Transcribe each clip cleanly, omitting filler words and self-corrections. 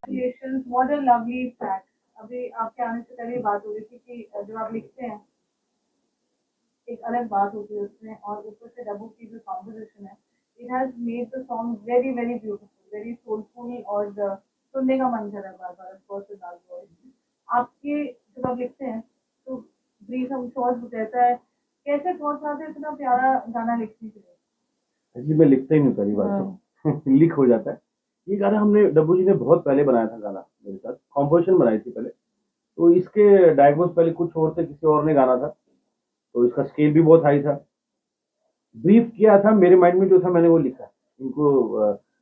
Congratulations, what a lovely fact. अभी आपके आने से पहले बात हो रही थी कि जब आप लिखते हैं एक अलग बात होती है उसमें और ऊपर से डब्बू की जो कॉम्पोजिशन है it has made the song very very beautiful very soulful और सुनने का मन कर रहा है बार बार पर्सनल वॉइस आपके जब आप लिखते हैं तो ब्रीफ हम शॉर्ट रहता है कैसे थॉट्स आते हैं इतना प्यारा गाना लिखने के लिए। एक्चुअली मैं लिखता ही नहीं पहली बात तो लीक हो जाता है। ये गाना हमने डब्बू जी ने बहुत पहले बनाया था गाना मेरे साथ कॉम्पोजिशन बनाई थी पहले। तो इसके डायग्नोज पहले कुछ और थे किसी और ने गाना था। तो इसका स्केल भी बहुत हाई था। ब्रीफ किया था मेरे माइंड में जो था मैंने वो लिखा। इनको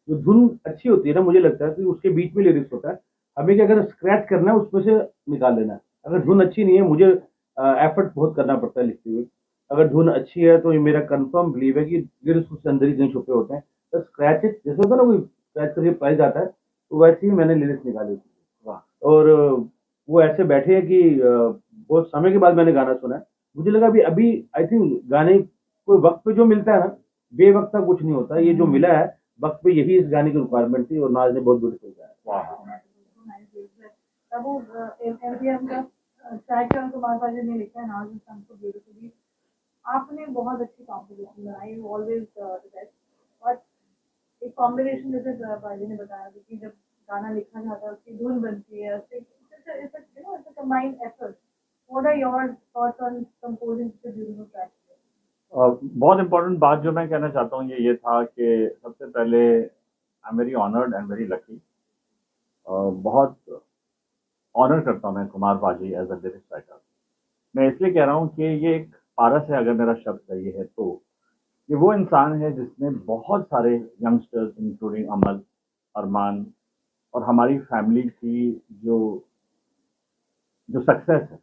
जो धुन अच्छी होती है ना मुझे लगता है कि उसके बीच में लिरिक्स होता है। हमें क्या अगर स्क्रैच करना है उसमें से निकाल लेना है। अगर धुन अच्छी नहीं है मुझे एफर्ट बहुत करना पड़ता है लिखते हुए। अगर धुन अच्छी है तो ये मेरा कंफर्म बिलीव है कि लिरिक्स उसके अंदर ही कहीं छुपे होते हैं। तो स्क्रैच जैसे होता है ना कोई स्क्रैच करके प्राइज आता है तो वैसे ही मैंने लिरिक्स निकाले थी। वाह। और वो ऐसे बैठे हैं कि बहुत समय के बाद मैंने गाना सुना है। मुझे लगा अभी अभी आई थिंक गाने कोई वक्त पे जो मिलता है ना बेवक्त का कुछ नहीं होता। ये जो मिला है वक्त पे यही इस गाने की रिक्वायरमेंट थी और नाज ने बहुत ब्यूटीफुल गाया। वाह। तब वो एमजीएम का ट्रैक कुमार साजन ने लिखा है नाज को ब्यूटीफुली आपने बहुत अच्छी कॉम्पोजिशन बनाई you always the best but एक कॉम्बिनेशन जैसे भाई ने बताया कि जब गाना लिखा जाता है उसकी धुन बनती है it's a combined effort. What are your thoughts on composing such a beautiful track? बहुत इम्पोर्टेंट बात जो मैं कहना चाहता हूँ ये था कि सबसे पहले I am very honoured and very lucky. बहुत ऑनर करता हूँ मैं कुमार पाजी एज अ लिरिक्स राइटर। मैं इसलिए कह रहा हूँ कि ये एक पारस है अगर मेरा शब्द सही है तो ये वो इंसान है जिसने बहुत सारे यंगस्टर्स इंक्लूडिंग अमल अरमान और हमारी फैमिली की जो जो सक्सेस है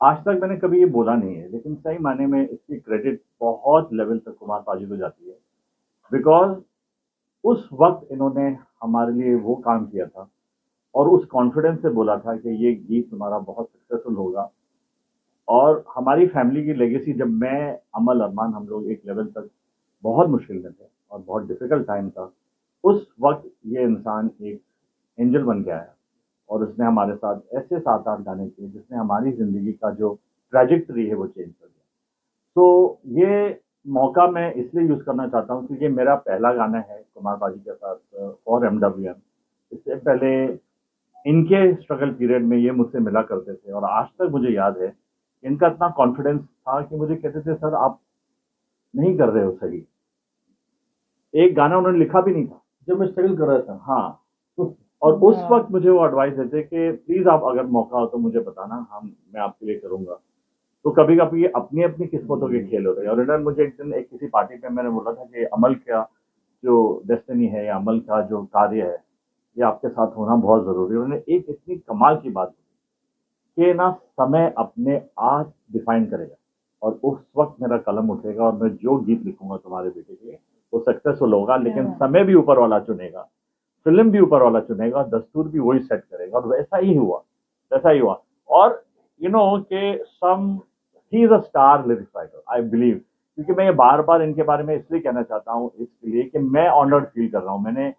आज तक मैंने कभी ये बोला नहीं है लेकिन सही मायने में इसकी क्रेडिट बहुत लेवल तक कुमार पाजी को जाती है बिकॉज उस वक्त इन्होंने हमारे लिए वो काम किया था और उस कॉन्फिडेंस से बोला था कि ये गीत तुम्हारा बहुत सक्सेसफुल होगा। और हमारी फैमिली की लेगेसी जब मैं अमल अरमान हम लोग एक लेवल तक बहुत मुश्किल में थे और बहुत डिफिकल्ट टाइम था उस वक्त ये इंसान एक एंजल बन के आया और उसने हमारे साथ ऐसे 7-8 गाने किए जिसने हमारी ज़िंदगी का जो ट्रैजेक्टरी है वो चेंज कर दिया। तो ये मौका मैं इसलिए यूज़ करना चाहता हूँ क्योंकि मेरा पहला गाना है कुमार पाजी के साथ और एमडब्ल्यूएम। इससे पहले इनके स्ट्रगल पीरियड में ये मुझसे मिला करते थे और आज तक मुझे याद है इनका इतना कॉन्फिडेंस था कि मुझे कहते थे सर आप नहीं कर रहे हो सही। एक गाना उन्होंने लिखा भी नहीं था जब मैं स्ट्रगल कर रहा था। हाँ। और उस वक्त मुझे वो एडवाइस देते कि प्लीज आप अगर मौका हो तो मुझे बताना मैं आपके लिए करूंगा। तो कभी कभी ये अपनी अपनी किस्मतों के खेल होते हैं और इन्होंने मुझे एक दिन एक किसी पार्टी पे मैंने बोला था कि अमल का जो डेस्टिनी है या अमल का जो कार्य है ये आपके साथ होना बहुत जरूरी है। उन्होंने एक इतनी कमाल की बात कि ना समय अपने आप डिफाइन करेगा और उस वक्त मेरा कलम उठेगा और मैं जो गीत लिखूंगा तुम्हारे बेटे के लिए वो सक्सेसफुल होगा लेकिन समय भी ऊपर वाला चुनेगा फिल्म भी ऊपर वाला चुनेगा दस्तूर भी वही सेट करेगा और वैसा ही हुआ। और यू नो कि सम he is a star lyrics writer I believe क्योंकि मैं ये बार बार इनके बारे में इसलिए कहना चाहता हूँ इसलिए कि मैं ऑनर्ड फील कर रहा हूँ। मैंने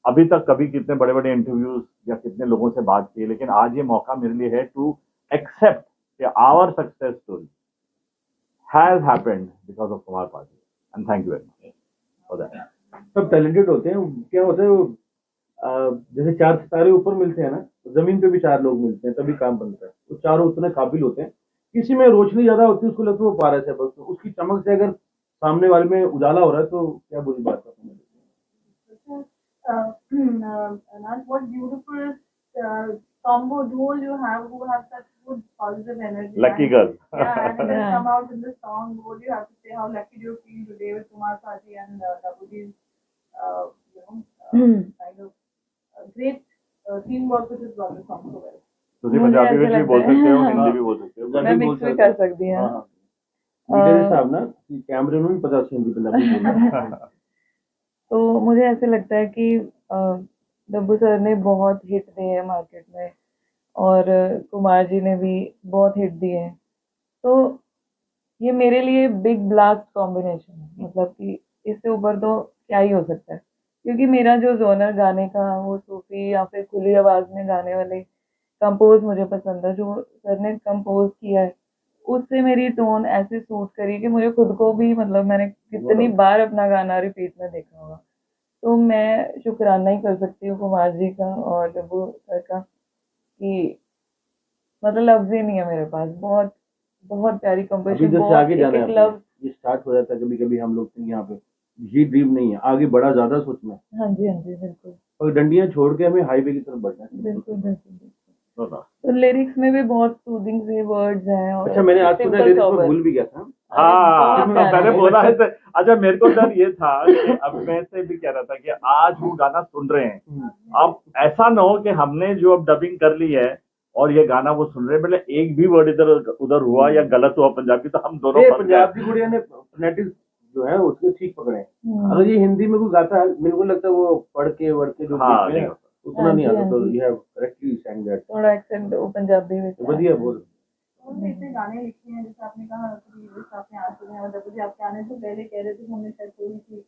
अभी तक कभी कितने बड़े बड़े इंटरव्यूज या कितने लोगों से बात की लेकिन आज ये मौका मेरे लिए है टू एक्सेप्ट कि our success story has happened because of Kumar paaji and thank you very much for that. सब टैलेंटेड होते हैं। क्या होता है वो जैसे 4 सितारे ऊपर मिलते हैं ना तो जमीन पे भी 4 लोग मिलते हैं तभी काम बनता है। तो चारों उतने काबिल होते हैं। किसी में रोशनी ज्यादा होती है उसको लगता है वो पारस है बस उसकी चमक से अगर सामने वाले में उजाला हो रहा है तो क्या बुरी बात है। Anand, what beautiful combo duo you have who have such good positive energy. Lucky girl. Yeah, and it has come out in the song. What do you have to say? How lucky do you feel today with Kumar Saji and Dabuji's, kind of great teamwork which has brought the song so well. तुझे पंजाबी में भी बोल सकते हो हिंदी भी बोल सकते हो मैं मिक्स भी कर सकती हूँ। मेरे हिसाब ना कि कैमरे में भी पता हिंदी पंजाबी बोलना। तो मुझे ऐसे लगता है कि डब्बू सर ने बहुत हिट दिए हैं मार्केट में और कुमार जी ने भी बहुत हिट दिए हैं। तो ये मेरे लिए बिग ब्लास्ट कॉम्बिनेशन है मतलब कि इससे ऊपर तो क्या ही हो सकता है। क्योंकि मेरा जो जोनर गाने का वो सूफी या फिर खुली आवाज में गाने वाले कंपोज मुझे पसंद है, जो सर ने कंपोज किया है उससे मेरी टोन ऐसे सूट करी कि मुझे खुद को भी मतलब मैंने कितनी बार अपना गाना रिपीट में देखा होगा। तो मैं शुक्राना ही कर सकती हूँ कुमार जी का और डब्बू सर का कि मतलब लफ्ज ही नहीं है मेरे पास। बहुत बहुत प्यारी अभी कंपोजिशन, जैसे आगे बहुत एक जाना है एक अपने, लफ्ज। ये स्टार्ट हो जाता है कभी कभी हम लोग के यहाँ पे, ये ड्रीम नहीं है, आगे बड़ा ज्यादा सोचना है हाँ जी, हाँ जी, बिल्कुल और डंडियां छोड़ के हमें हाईवे की तरफ बढ़ना है। बिल्कुल बिल्कुल बिल्कुल। बता। तो लिरिक्स में भी बहुत सूदिंग से वर्ड्स हैं और अच्छा, मैंने आज सुना सिंपल लिरिक्स में सोबर। भूल भी गया था। हाँ, बहुत तो प्यारा मैंने है। बोला है अच्छा, मेरे को डर ये था कि अब मैं से भी कह रहा था कि आज वो गाना सुन रहे हैं, अब ऐसा ना हो कि हमने जो अब डबिंग कर ली है और ये गाना वो सुन रहे हैं, मतलब एक भी वर्ड इधर उधर हुआ या गलत हुआ पंजाबी तो हम दोनों ये फंस गए। पंजाब की गुड़िया ने फोनेटिक्स जो है उसके ठीक पकड़े हैं। अगर ये हिंदी में कोई गाता है, मेरे को लगता है वो पढ़ के वर्ड के जो हाँ, बीच में नहीं है, होता। उतना हाँ नहीं जी, आता। हाँ तो जी। You have correctly sang that. थोड़ा एक्सेंट वो पंजाबी में बढ़िया बोल। उन्होंने इतने गाने लिखे हैं, जैसे आपने कहा कि जैसे आपने आज सुने हैं, मतलब मुझे आपके आने से पहले कह रहे थे कि हमने शायद थोड़ी सी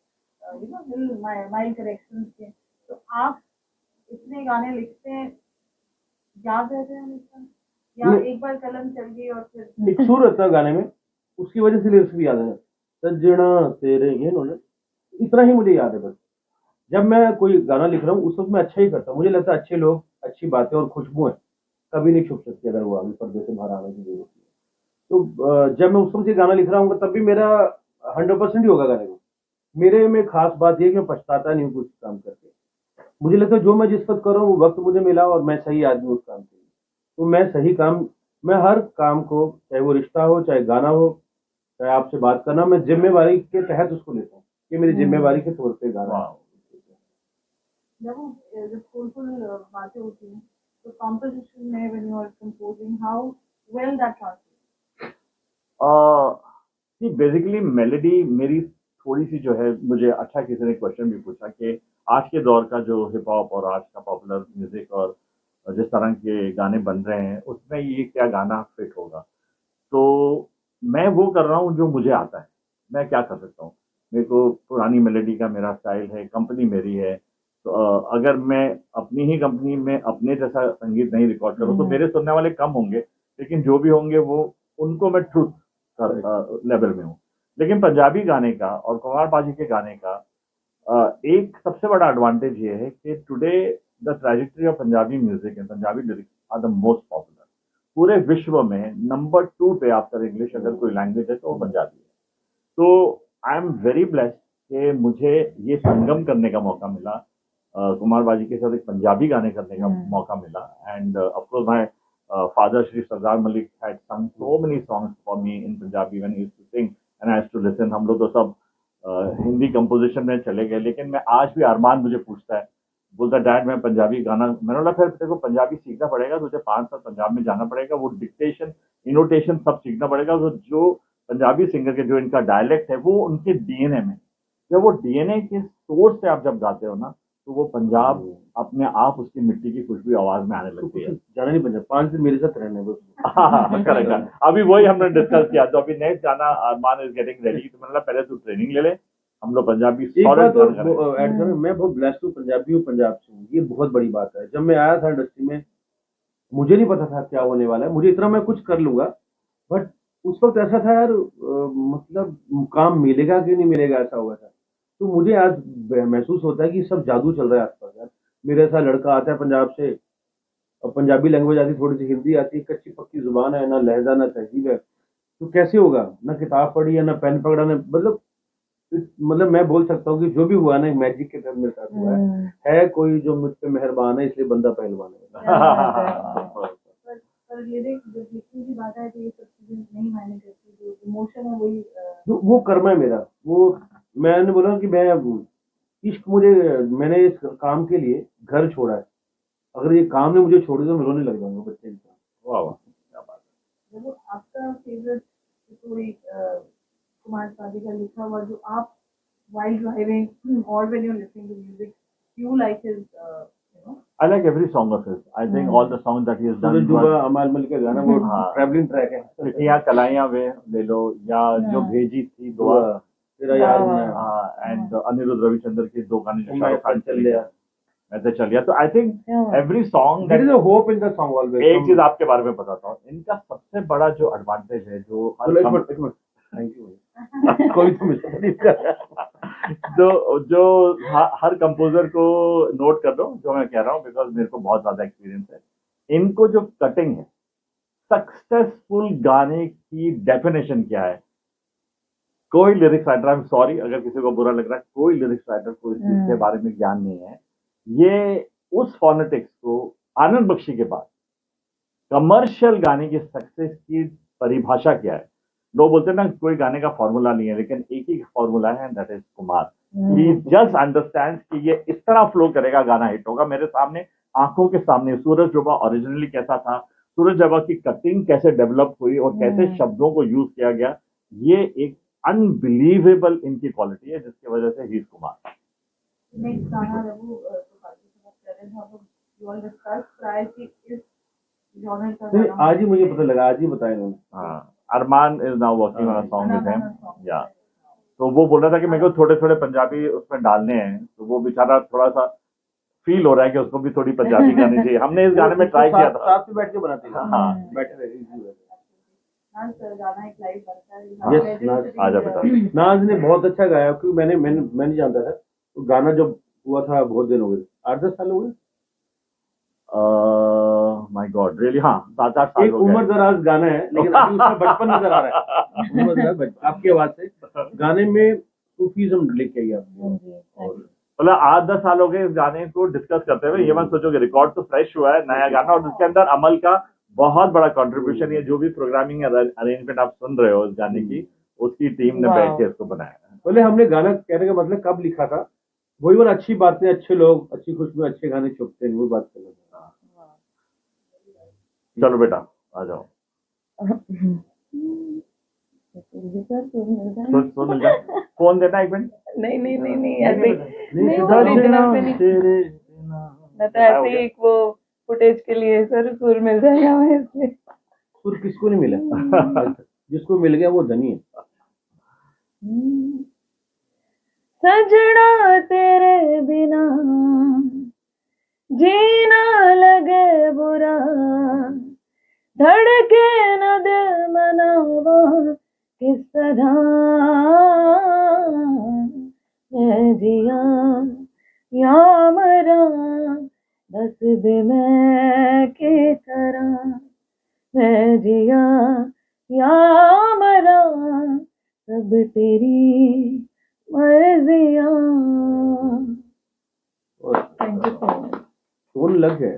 माइल्ड करेक्शन किए। तो आप इतने गाने लिखते हैं, याद रहते हैं हमेशा या नहीं। एक बार कलम चल गई और फिर एक सुर रहता है गाने में, उसकी वजह से लिरिक्स भी याद है। सजना तेरे, ये उन्होंने, इतना ही मुझे याद है बस। जब मैं कोई गाना लिख रहा हूँ उस वक्त मैं अच्छा ही करता हूँ, मुझे लगता है अच्छे लोग, अच्छी बातें और खुशबू है कभी नहीं छुप सकती अगर वो आगे पर्दे से बाहर आने की जरूरत है। तो जब मैं उस वक्त ये गाना लिख रहा हूँ तब भी मेरा 100% ही होगा गाने को। मेरे में खास बात ये है कि मैं पछताता नहीं हूँ कुछ काम करके। मुझे लगता है जो मैं जिस वक्त कर रहा हूँ वो वक्त मुझे मिला और मैं सही आदमी उस काम के लिए। तो मैं सही काम, मैं हर काम को, चाहे वो रिश्ता हो चाहे गाना हो चाहे आपसे बात करना, मैं जिम्मेवारी के तहत उसको लेता हूँ कि मेरी जिम्मेवारी के तौर पे गाना है। जब स्कूलफुल बातें होती हैं तो कॉम्पोजिशन में when you are composing how well that translates. Basically melody मेरी थोड़ी सी जो है, मुझे अच्छा किसी ने क्वेश्चन भी पूछा कि आज के दौर का जो हिप हॉप और आज का पॉपुलर म्यूजिक और जिस तरह के गाने बन रहे हैं उसमें ये क्या गाना फिट होगा। तो मैं वो कर रहा हूँ जो मुझे आता है, मैं क्या कर सकता हूँ। मेरे को पुरानी मेलोडी का मेरा स्टाइल है, कंपनी मेरी है। तो अगर मैं अपनी ही कंपनी में अपने जैसा संगीत नहीं रिकॉर्ड करूँ तो मेरे सुनने वाले कम होंगे, लेकिन जो भी होंगे वो उनको मैं ट्रूथ लेवल में हूँ। लेकिन पंजाबी गाने का और कुमार पाजी के गाने का एक सबसे बड़ा एडवांटेज ये है कि today the trajectory of Punjabi music and Punjabi lyrics are the most popular. पूरे विश्व में नंबर 2 पे आफ्टर इंग्लिश अगर कोई लैंग्वेज है तो वो पंजाबी है। तो आई एम वेरी ब्लेस्ड कि मुझे ये संगम करने का मौका मिला, कुमार बाजी के साथ एक पंजाबी गाने करने का मौका मिला। And of course my father Shri Sardar Malik had सung so many songs for me in Punjabi when he used to sing and I used to listen। हम लोग तो सब हिंदी कंपोजिशन में चले गए, लेकिन मैं आज भी अरमान मुझे पूछता है, बोलता डैड मैं पंजाबी गाना, मैंने बोला फिर तेरे को पंजाबी सीखना पड़ेगा, तुझे 5 साल पंजाब में जाना पड़ेगा, वो डिक्टेशन इनोटेशन सब सीखना पड़ेगा। तो जो पंजाबी सिंगर के जो इनका डायलेक्ट है वो उनके डीएनए में, जब वो डीएनए के सोर्स से आप जब गाते हो ना तो वो पंजाब अपने आप उसकी मिट्टी की खुशबू आवाज में आने लगती है। जाना नहीं पंजाब, 5 दिन मेरे साथ रहना बस। करेक्ट। अभी वही हमने डिस्कस किया, तो अभी नेक्स्ट गाना अरमान इज गेटिंग रेडी, तो मैंने पहले तू ट्रेनिंग ले ले, हम लोग पंजाबी एक बात सॉलिड और ऐड करूं, मैं बहुत ब्लेस्ड हूँ, पंजाबी हूँ, पंजाब से हूँ, ये बहुत बड़ी बात है। जब मैं आया था इंडस्ट्री में मुझे नहीं पता था क्या होने वाला है, मुझे इतना मैं कुछ कर लूंगा, बट उस वक्त ऐसा था यार, मतलब काम मिलेगा कि नहीं मिलेगा ऐसा हुआ था। तो मुझे आज महसूस होता है कि सब जादू चल रहा है आसपास यार। मेरे ऐसा लड़का आता है पंजाब से और पंजाबी लैंग्वेज आती, थोड़ी सी हिंदी आती, कच्ची पक्की जुबान है, ना लहजा ना तहजीब है, तो कैसे होगा? ना किताब पढ़ी है ना पेन पकड़ा, ना मतलब मैं बोल सकता हूँ कि जो भी हुआ ना मैजिक के तहत मेरे साथ हुआ है कोई जो मुझ पे मेहरबान है, इसलिए बंदा पहलवान है। पर लिरिक्स जब लिखने की बात है तो ये सब चीजें नहीं मायने करती, जो इमोशन है वही वो कर्म है मेरा। वो मैंने बोला कि मैं इश्क, मुझे, मैंने इस काम के लिए घर छोड़ा है, अगर ये काम ने मुझे छोड़ दिया तो मैं रोने लग जाऊंगा बच्चे इंसान। वाह वाह क्या बात है। देखो आपका फेवरेट कोई कुमार पाजी का लिखा हुआ जो आप while driving or when you're listening to music you like his I like every song of his. I think all the songs that he has done. सूरज डूबा अमाल मलिक का गाना वो हाँ। ट्रैवलिंग ट्रैक है। चिट्ठियां कलाइयां वे ले लो, या जो भेजी थी दुआ, तेरा यार मैं। एंड अनिरुद्ध रविचंद्र के 2 गाने जो मैं शाहरुख खान चल लिया। ऐसे चल गया। तो I think Yeah. Every song there is a hope in the song always. एक चीज आपके बारे में बताता हूँ, इनका सबसे बड़ा जो एडवांटेज है, जो एक मिनट थैंक यू कोई तो मिस्टेक कर जो हर कंपोजर को नोट कर दो जो मैं कह रहा हूँ, बिकॉज मेरे को बहुत ज्यादा एक्सपीरियंस है। इनको जो कटिंग है, सक्सेसफुल गाने की डेफिनेशन क्या है। कोई lyrics writer, I am sorry अगर किसी को बुरा लग रहा है, कोई लिरिक्स राइटर को इस चीज के बारे में ज्ञान नहीं है। ये उस फोनेटिक्स को आनंद बख्शी के बाद कमर्शियल गाने की सक्सेस की परिभाषा क्या है। लोग बोलते हैं ना कोई गाने का फॉर्मूला नहीं है, लेकिन एक ही फॉर्मूला है, that is Kumar. He just understand कि ये इस तरह फ्लो करेगा, गाना हिट होगा। मेरे सामने, आंखों के सामने सूरज जबा ओरिजिनली कैसा था, सूरज जबा की कटिंग कैसे डेवलप हुई और कैसे शब्दों को यूज किया गया, ये एक अनबिलीवेबल इनकी क्वालिटी है, जिसकी वजह से ही कुमार। नेक्स्ट गाना रघु तो काफी समझ कर रहे हैं हम लोग, यू ऑल डिस्कस प्राय की इस जॉनर का नहीं, गाना आज ही मुझे पता लगा, आज ही बताया उन्होंने। हाँ, Armaan is now working on a song with him, या तो वो बोल रहा था कि मेरे को थोड़े थोड़े पंजाबी उसमें डालने हैं, तो वो बेचारा थोड़ा सा फील हो रहा है कि उसको भी थोड़ी पंजाबी गानी चाहिए। हमने इस गाने में ट्राई किया था, साथ में बैठ के बनाते हैं। हाँ बैठे रहे इजी है। नाज गाना एक लाइव बनता है। Yes, नाज, आजा बेटा। नाज ने बहुत अच्छा गाया, क्योंकि मैंने नहीं जानता था। तो गाना जब हुआ था बहुत दिन हो गए, 8-10 साल हो गए। माय गॉड रियली, हाँ 7-8 साल एक हो गए। उम्र दराज गाना है, लेकिन अभी उसका बचपन नजर आ रहा है। उम्र दराज आपकी आवाज से गाने में सूफीज्म लेके आई आपने। मतलब 8-10 साल हो गए इस गाने को डिस्कस करते हुए। ये मत सोचो कि रिकॉर्ड तो फ्रेश हुआ है, नया गाना, और उसके अंदर अमल का बहुत बड़ा कंट्रीब्यूशन है। जो भी प्रोग्रामिंग अरेंजमेंट आप सुन रहे हो इस गाने की, उसकी टीम ने बैठ के इसको बनाया है। पहले हमने गाना कहने का मतलब कब लिखा था, वही वाला अच्छी बातें, अच्छे लोग, अच्छी खुशबू, अच्छे गाने छुपते हैं, वो बात कर रहे हैं। चलो बेटा आ जाओ, सुन मिल जाए। फोन देना एक मिनट। नहीं नहीं नहीं नहीं ऐसे ही नहीं, वो सुधा ओरिजिनल पे नहीं। तेरे मैं तो ऐसे ही एक वो फुटेज के लिए सर सुर मिल जाएगा हमें इसलिए। सुर किसको नहीं मिला? जिसको मिल गया वो धनी है। सजना तेरे बिना जीना लगे बुरा, धड़के न दिल मनावा किस तरह, मैं जिया या मरा बस दे मैं के करा, मैं जिया या मरा सब तेरी मर्जिया। Thank you so much. Tone लग गया।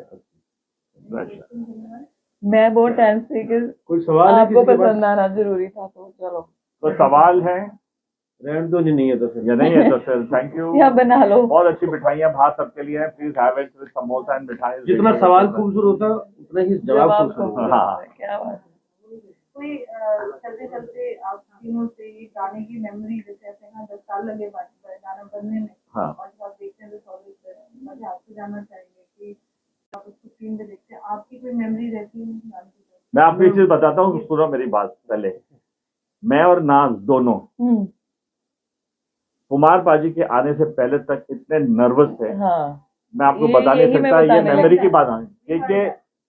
मैं बहुत टेंस थी कि कोई सवाल है आपको किसी के पास? पसंद आना जरूरी था, तो चलो तो सवाल है रहने दो, नहीं है तो फिर या नहीं है तो फिर थैंक यू। या बना लो। बहुत अच्छी मिठाइयाँ बाहर सबके लिए हैं, please have it with samosa and मिठाई। जितना सवाल खूबसूरत होता उतना ही जवाब खूबसूरत होता। हाँ। क्या बात है। कोई चलते चलते आप तीनों से ये गाने की मेमोरी, जैसे ऐसे ना 10 साल लगे गाना बनने में, हाँ। और जब आप देखते हैं तो सॉलिड मुझे आपसे जानना चाहिए कि आप उसको स्क्रीन पे देखते हैं, आपकी कोई मेमोरी रहती है गाने की? मैं आपको एक चीज बताता हूँ, सुनो मेरी बात पहले। मैं और नाज दोनों कुमार पाजी के आने से पहले तक इतने नर्वस थे, हाँ मैं आपको ये- बता नहीं यही मैं सकता। ये बताने मेमोरी लगा। की बात है, क्योंकि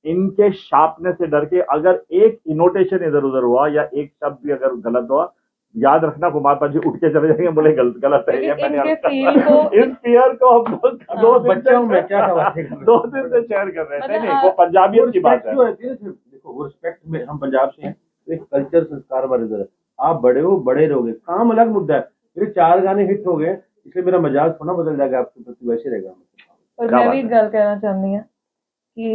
इनके शार्पनेस से डर के अगर एक इनोटेशन इधर उधर हुआ या एक शब्द भी अगर गलत हुआ, याद रखना कुमार पाजी उठ के चले जाएंगे, बोले गलत गलत है। ये मैंने इनके feel को- इस फियर को हम लोग दो दिन बच्चा हूँ मैं, से क्या बात है? 2 दिन से शेयर कर रहे थे। मतलब नहीं वो पंजाबियों की बात है। जो रहती है ना, सिर्फ देखो वो रिस्पेक्ट में, हम पंजाब से हैं, तो एक कल्चर संस्कार वाले इधर है। आप बड़े हो, बड़े रहोगे, काम अलग मुद्दा है। मेरे 4 गाने हिट हो गए, इसलिए मेरा मजाज थोड़ा बदल जाएगा, आपके प्रति वैसे रहेगा। और क्या मैं बात भी है? एक ਗੱਲ ਕਹਿਣਾ ਚਾਹੁੰਦੀ ਹਾਂ ਕਿ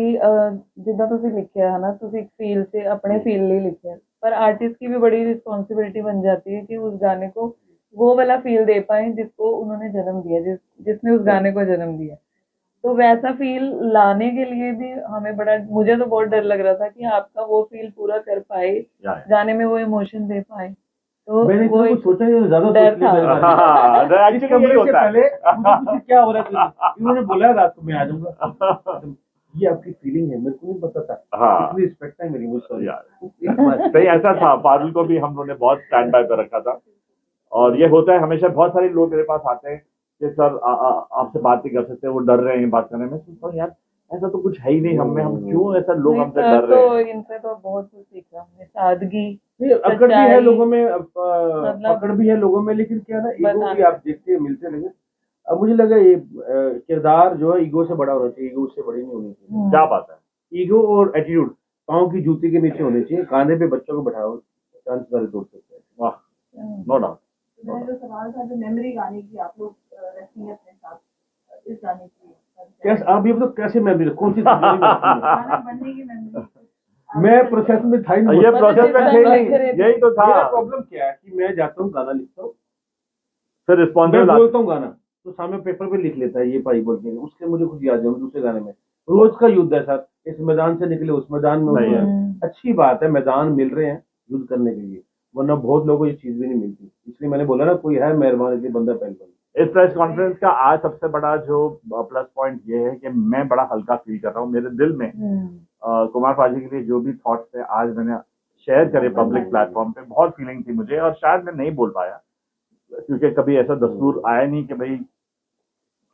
ਜਿੱਦਾਂ ਤੁਸੀਂ ਲਿਖਿਆ ਹੈ ਨਾ, ਤੁਸੀਂ ਇੱਕ फील से अपने फील ਲਈ लिखा है, पर आर्टिस्ट की भी बड़ी रिस्पॉन्सिबिलिटी बन जाती है कि उस गाने को वो वाला फील दे पाए जिसको उन्होंने जन्म दिया, जिसने उस गाने को जन्म दिया। तो वैसा फील लाने के लिए भी हमें बड़ा, मुझे तो बहुत डर लग रहा था कि आपका वो फील पूरा कर पाए, गाने में वो इमोशन दे पाए। तो मैंने वो इतना कुछ सोचा ही नहीं, ज्यादा डर सोच लिया था। मेरे बारे में। हाँ, इस actually कमरे यही से होता है। पहले मुझे पूछा क्या हो रहा है, इन्होंने बोला रात को मैं आ जाऊंगा। ये आपकी फीलिंग है, मेरे को नहीं पता था। हाँ। इतनी रिस्पेक्ट है मेरी, वो सॉरी यार। नहीं ऐसा था, पारुल को भी हम लोगों ने बहुत स्टैंड बाय पे रखा था, और ये होता है हमेशा, बहुत सारे लोग मेरे पास आते हैं कि सर आपसे बात नहीं कर सकते, वो डर रहे हैं बात करने में। सोचता हूँ यार ऐसा तो कुछ है ही नहीं हम में, हम क्यों ऐसा लोग नहीं हमसे सर, डर रहे तो हैं। इनसे तो बहुत कुछ सीखा हमने, सादगी, नहीं, अकड़ भी है सच्चाई, लोगों में, मतलब पकड़ भी है लोगों में, लेकिन क्या है ना, ईगो भी बताना। आप देखते हैं मिलते नहीं। अब मुझे लगा ये किरदार जो है ईगो से बड़ा होना चाहिए, ईगो उससे बड़ी नहीं होनी चाहिए। क्या बात है। ईगो और एटीट्यूड पाँव की जूती के नीचे होने चाहिए, कांधे पे बच्चों को बैठाओ, चांद सारे तोड़ सकते हैं। वाह, नो डाउट। मेरा जो सवाल था, जो मेमोरी गाने की आप लोग रखती हैं अपने साथ, इस गाने की कैसे आप ये बताओ, कैसे मेमोरी, कौन सी मेमोरी में रखती हैं? गाना बनने की मेमोरी। मैं प्रोसेस में था ही नहीं। ये प्रोसेस में थे नहीं, यही तो था। मेरा प्रॉब्लम क्या है कि मैं जाता हूँ, गाना लिखता हूँ, फिर मैं रिस्पॉन्सिबल बोलता हूँ गाना, तो सामने पेपर पे लिख लेता है ये भाई बोल के, उसके मुझे खुद याद है दूसरे गाने में। रोज का युद्ध है सर, इस मैदान से निकले उस मैदान में नहीं उतरे। है। अच्छी बात है, मैदान मिल रहे हैं युद्ध करने के लिए, वरना बहुत लोगों को ये चीज भी नहीं मिलती। इसलिए मैंने बोला ना, कोई है मेहरबान इसलिए बंदा पहलवान। इस प्रेस कॉन्फ्रेंस का आज सबसे बड़ा जो प्लस पॉइंट ये है कि मैं बड़ा हल्का फील कर रहा हूँ। मेरे दिल में कुमार पाजी के लिए जो भी थॉट्स थे आज मैंने शेयर करे पब्लिक प्लेटफॉर्म पे, बहुत फीलिंग थी मुझे, और शायद मैं नहीं बोल पाया क्योंकि कभी ऐसा दस्तूर आया नहीं कि भाई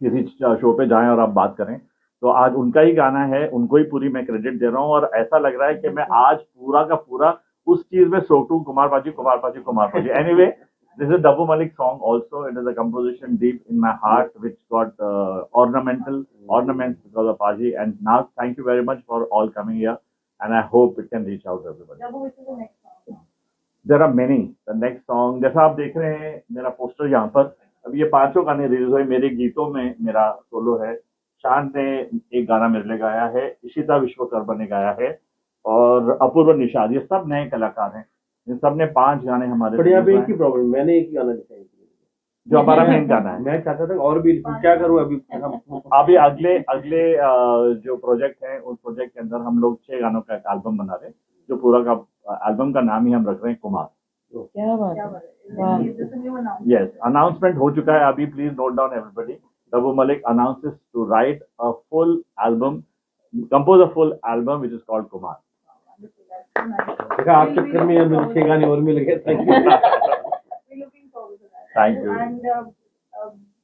किसी शो पे जाएं और आप बात करें। तो आज उनका ही गाना है, उनको ही पूरी मैं क्रेडिट दे रहा हूँ, और ऐसा लग रहा है कि मैं आज पूरा का पूरा उस चीज में सोटू, कुमार पाजी कुमार पाजी कुमार पाजी। Anyway, this is Dabu Malik song also. It is a composition deep in my heart which got ornaments because of Paji. And now thank you very much for all coming here, and I hope it can reach out to everybody. जब वो इससे next song There are many. The next song, जैसा आप देख रहे हैं मेरा poster यहाँ पर, अब ये 5 गाने रिलीज हुए मेरे गीतों में। मेरा सोलो है, शान ने एक गाना मेरे लिए गाया है, इशिता विश्वकर्मा ने गाया है, और अपूर्व निषाद, ये सब नए कलाकार हैं। इन सब ने 5 गाने हमारे पर यहाँ पे release एक ही प्रॉब्लम, मैंने एक ही गाना लिखा है, जो हमारा मेन गाना है। मैं चाहता था और भी लिखूं, क्या करूं अभी। अभी अगले अगले जो प्रोजेक्ट है उस प्रोजेक्ट के अंदर हम लोग 6 गानों का एक एल्बम बना रहे हैं, जो पूरा का एल्बम का नाम ही हम रख रहे हैं कुमार। क्या बात क्या है। बात है, जैसे न्यू अनाउंस यस, अनाउंसमेंट हो चुका है अभी, please note down everybody. Dabu Malik announces to write a full album, compose a full album which is called Kumar. देखा, आप चक्कर में मुझे 6 गाने और मिल गए। Thank you. looking forward to that. Thank you. And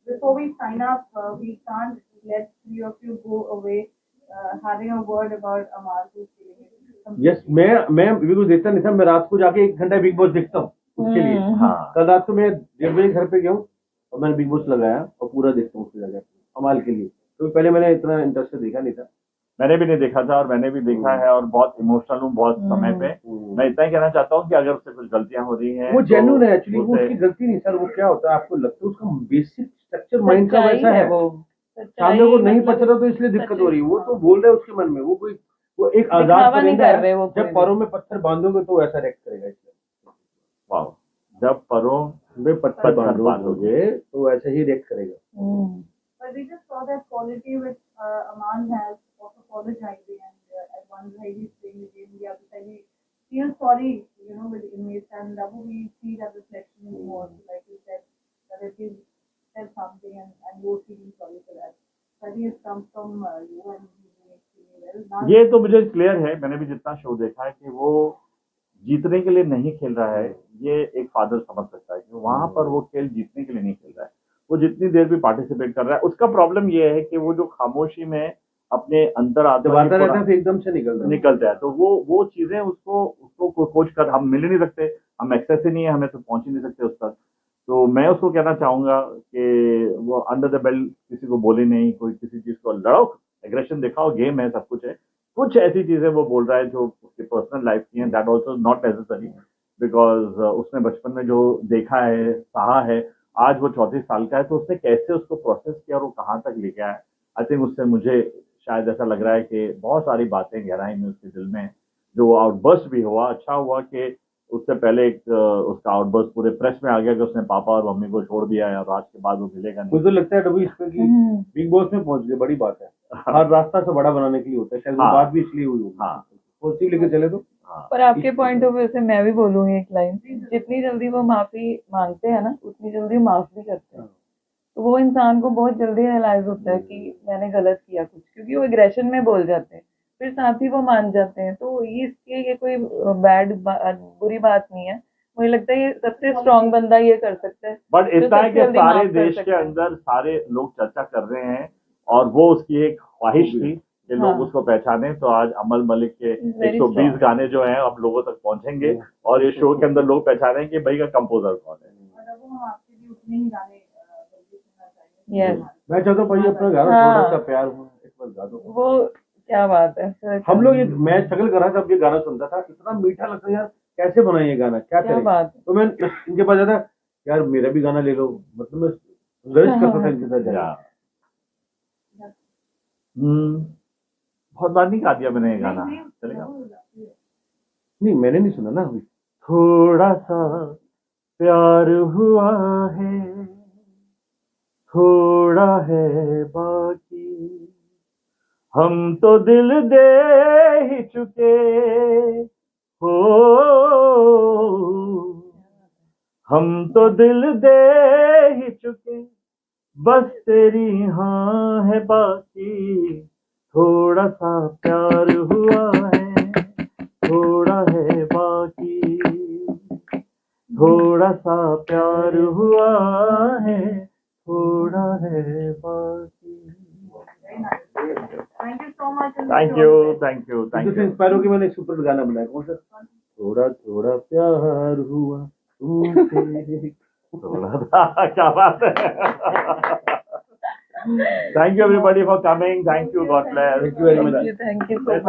before we sign up, we can't let three of you go away having a word about Amar who's feeling it. Yes, मैं big boss देखता नहीं था, मैं रात को जाके 1 घंटा big boss देखता हूँ उसके लिए। हाँ, कल रात को मैं 1:30 बजे घर पे गया हूँ और मैंने बिग बॉस लगाया और पूरा देखता हूँ उसकी जगह अमाल के लिए, क्योंकि पहले मैंने इतना इंटरेस्ट से देखा नहीं था। मैंने भी नहीं देखा था और मैंने भी देखा है, और बहुत इमोशनल हूँ बहुत समय पे। मैं इतना ही कहना चाहता हूँ कि अगर उससे कुछ गलतियां हो रही हैं वो तो जेन्युइन है एक्चुअली, वो उसे- उसकी गलती नहीं सर। वो क्या होता है, आपको लगता है उसका बेसिक स्ट्रक्चर माइंड का सच्चाई वैसा है, वो, सामने वो नहीं मतलब पच रहा तो इसलिए दिक्कत हो रही है। वो तो बोल रहा है उसके मन में, वो एक आजाद दिखावा नहीं परिंदा कर रहे है। वो जब कोई पैरों में पत्थर बांधोगे तो ऐसा रिएक्ट करेगा। इसलिए वाह, जब परों वे पत्थर बांधोगे तो ऐसे ही रिएक्ट करेगा। But we just saw that quality which Aman has of apologizing, and at one side he's playing the game, the other side he feels sorry, you know, with inmates, and Dabu we see that reflection in more, like you said, that if he said something and you're feeling sorry for that. But he has come from you and he makes you well. Now, ये तो मुझे clear है, मैंने भी जितना show देखा है कि वो जीतने के लिए नहीं खेल रहा है। ये एक फादर समझ सकता है कि वहां पर वो खेल जीतने के लिए नहीं खेल रहा है। वो जितनी देर भी पार्टिसिपेट कर रहा है, उसका प्रॉब्लम ये है कि वो जो खामोशी में अपने अंतर दबाता रहता है, फिर एकदम से निकलता है, तो वो चीजें उसको कोच कर हम मिल ही नहीं सकते, हम एक्सेस ही नहीं है, हमें तो पहुंच ही नहीं सकते उस तक। तो मैं उसको कहना चाहूंगा कि वो अंडर द बेल्ट किसी को बोले नहीं, कोई किसी चीज को लड़ो, एग्रेशन दिखाओ, गेम है, सब कुछ है। कुछ ऐसी चीजें वो बोल रहा है जो उसकी पर्सनल लाइफ की हैं, that also not necessary, because उसने बचपन में जो देखा है, सहा है, आज वो 34 साल का है, तो उसने कैसे उसको प्रोसेस किया और वो कहाँ तक लेके आया। आई थिंक उससे मुझे शायद ऐसा लग रहा है कि बहुत सारी बातें गहराई में उसके दिल में, जो वो आउटबर्स्ट भी हुआ, अच्छा हुआ कि उससे पहले एक उसका आउटबर्स्ट पूरे प्रेस में आ गया कि उसने पापा और मम्मी को छोड़ दिया है और आज के बाद वो मिलेगा नहीं। मुझे तो लगता है डब्बू इस पे कि बिग बॉस में पहुंच गए, बड़ी बात है। हर रास्ता से बड़ा बनाने के लिए होता है, शायद वो हाँ। बात भी इसलिए हुई होगी। हाँ। पॉजिटिव लेके चले तो। हाँ, पर आपके पॉइंट ऑफ व्यू से मैं भी बोलूंगी एक लाइन, जितनी जल्दी वो माफी मांगते हैं ना, उतनी जल्दी माफ भी करते हैं। तो वो इंसान को बहुत जल्दी रियलाइज होता है कि मैंने गलत किया कुछ, क्योंकि वो एग्रेशन में बोल जाते हैं, फिर साथ ही वो मान जाते हैं। तो ये इसके ये कोई बुरी बात नहीं है। मुझे लगता है ये सबसे स्ट्रांग बंदा ये कर सकता है। बट जो इतना है सबसे कि जल्दी सारे माफ कर देश के सकता है। अंदर सारे लोग चर्चा कर रहे हैं और वो उसकी एक ख्वाहिश थी कि लोग हाँ। उसको पहचाने। तो आज अमल मलिक के Very 120 strong. गाने जो हैं अब लोगों तक पहुंचेंगे और ये शो के अंदर लोग पहचानेंगे कि भाई का कंपोजर कौन है। और अब हम आपके भी उतने ही गाने जल्दी सुनना चाहेंगे। Yes. मैं चाहता हूँ भाई अपना गाना हाँ। थोड़ा सा प्यार हुआ एक बार गा दो। वो क्या बात है सर। हम लोग ये मैं स्ट्रगल कर रहा था, अब ये गाना सुनता था, इतना मीठा लगता है यार, कैसे बनाए ये गाना, क्या क्या करें। बात है। तो मैं इनके पास जाता, यार मेरा भी गाना ले लो, मतलब मैं गुजारिश करता था इनके साथ या जाके। बहुत बार नहीं गा दिया मैंने ये गाना, चलेगा? नहीं मैंने नहीं सुना ना अभी। थोड़ा सा प्यार हुआ है, थोड़ा है बाकी, हम तो दिल दे ही चुके हो, हम तो दिल दे ही चुके, बस तेरी हाँ है बाकी, थोड़ा सा प्यार हुआ है, थोड़ा है बाकी, थोड़ा सा प्यार हुआ है, थोड़ा है बाकी। Thank you so much. Thank you, thank you, thank इससे यू। इंस्पायर होकर मैंने एक सुपर गाना बनाया, कौन सा? थोड़ा थोड़ा प्यार हुआ तुमसे। थोड़ा सा, क्या बात है। Thank you everybody for coming, thank you, God bless. Thank you very much. Thank you so much.